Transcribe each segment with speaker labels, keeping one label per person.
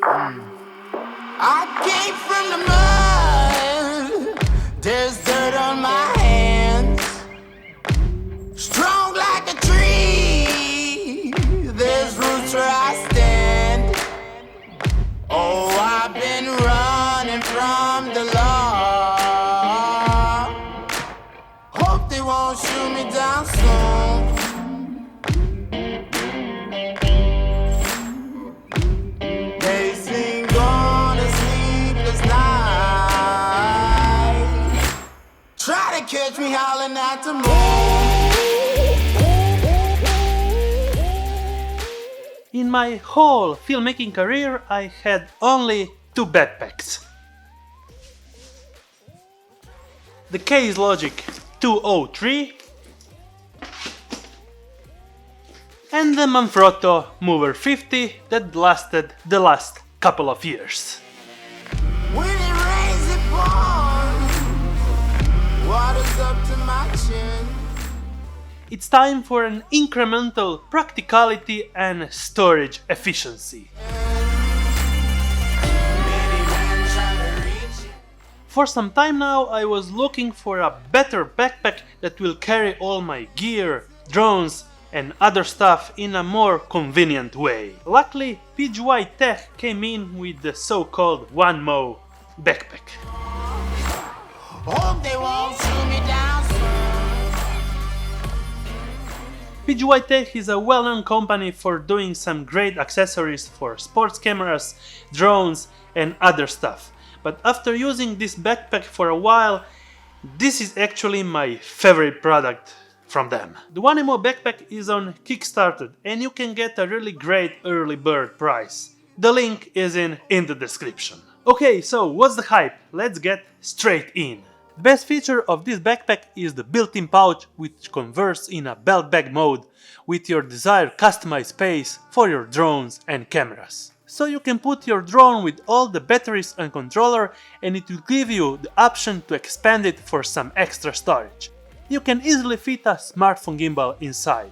Speaker 1: I came from the mud, there's dirt on my hands. Strong like a tree, there's roots where I stand. Oh, I've been running from the law. Hope they won't shoot me down soon. They sing on a sleepless night. Try to catch me howling at the moon.
Speaker 2: In my whole filmmaking career, I had only 2 backpacks. The Case Logic 203 and the Manfrotto Mover 50 that lasted the last couple of years.
Speaker 1: When it rains, it pours. Water's up to my chin.
Speaker 2: It's time for an incremental practicality and storage efficiency. For some time now I was looking for a better backpack that will carry all my gear, drones and other stuff in a more convenient way. Luckily, PGYTECH came in with the so-called OneMo backpack.
Speaker 1: Hope they won't shoot me down soon.
Speaker 2: PGYTECH is a well-known company for doing some great accessories for sports cameras, drones and other stuff. But after using this backpack for a while, this is actually my favorite product from them. The OneMo backpack is on Kickstarter and you can get a really great early bird price. The link is in the description. Okay, so what's the hype? Let's get straight in. The best feature of this backpack is the built-in pouch, which converts in a belt bag mode with your desired customized space for your drones and cameras. So you can put your drone with all the batteries and controller and it will give you the option to expand it for some extra storage. You can easily fit a smartphone gimbal inside.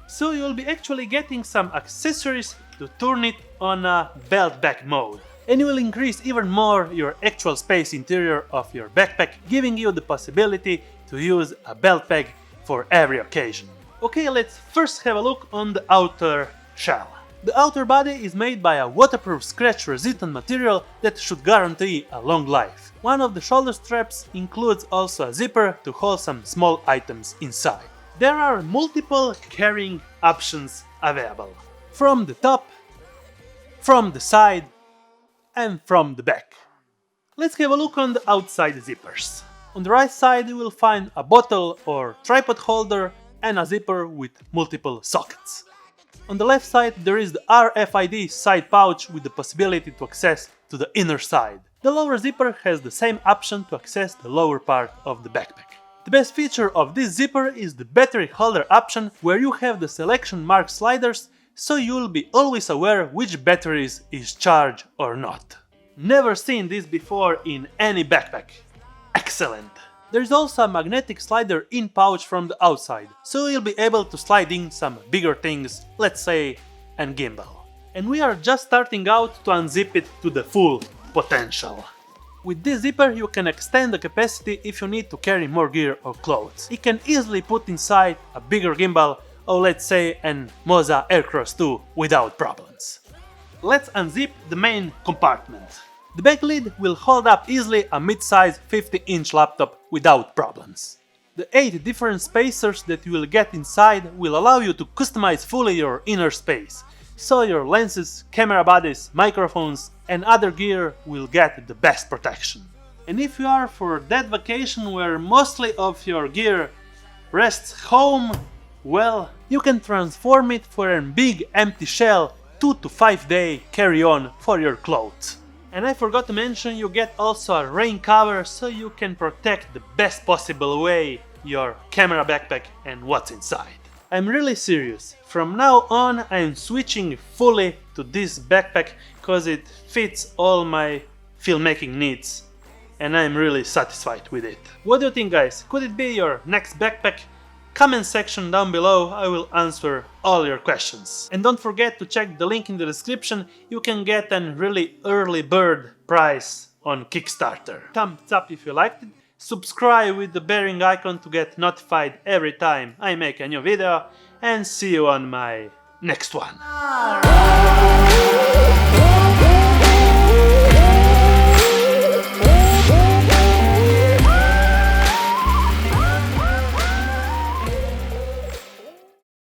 Speaker 2: So you'll be actually getting some accessories to turn it on a belt bag mode. And you will increase even more your actual space interior of your backpack, giving you the possibility to use a belt bag for every occasion. Okay, let's first have a look on the outer shell. The outer body is made by a waterproof scratch resistant material that should guarantee a long life. One of the shoulder straps includes also a zipper to hold some small items inside. There are multiple carrying options available. From the top, from the side and from the back. Let's have a look on the outside zippers. On the right side you will find a bottle or tripod holder and a zipper with multiple sockets. On the left side there is the RFID side pouch with the possibility to access to the inner side. The lower zipper has the same option to access the lower part of the backpack. The best feature of this zipper is the battery holder option, where you have the selection mark sliders, so you'll be always aware which batteries is charged or not. Never seen this before in any backpack. Excellent! There is also a magnetic slider in pouch from the outside, so you'll be able to slide in some bigger things, let's say an gimbal. And we are just starting out to unzip it to the full potential. With this zipper you can extend the capacity if you need to carry more gear or clothes. It can easily put inside a bigger gimbal or let's say an Moza Aircross 2 without problems. Let's unzip the main compartment. The back lid will hold up easily a mid-size 50-inch laptop without problems. The 8 different spacers that you will get inside will allow you to customize fully your inner space, so your lenses, camera bodies, microphones and other gear will get the best protection. And if you are for that vacation where mostly of your gear rests home, well, you can transform it for a big empty shell 2 to 5 day carry-on for your clothes. And I forgot to mention, you get also a rain cover so you can protect the best possible way your camera backpack and what's inside. I'm really serious. From now on I'm switching fully to this backpack because it fits all my filmmaking needs and I'm really satisfied with it. What do you think, guys? Could it be your next backpack? comment section down below. I will answer all your questions. And don't forget to check the link in the description. You can get an really early bird price on Kickstarter. Thumbs up if you liked it. Subscribe with the bearing icon to get notified every time I make a new video. And see you on my next one.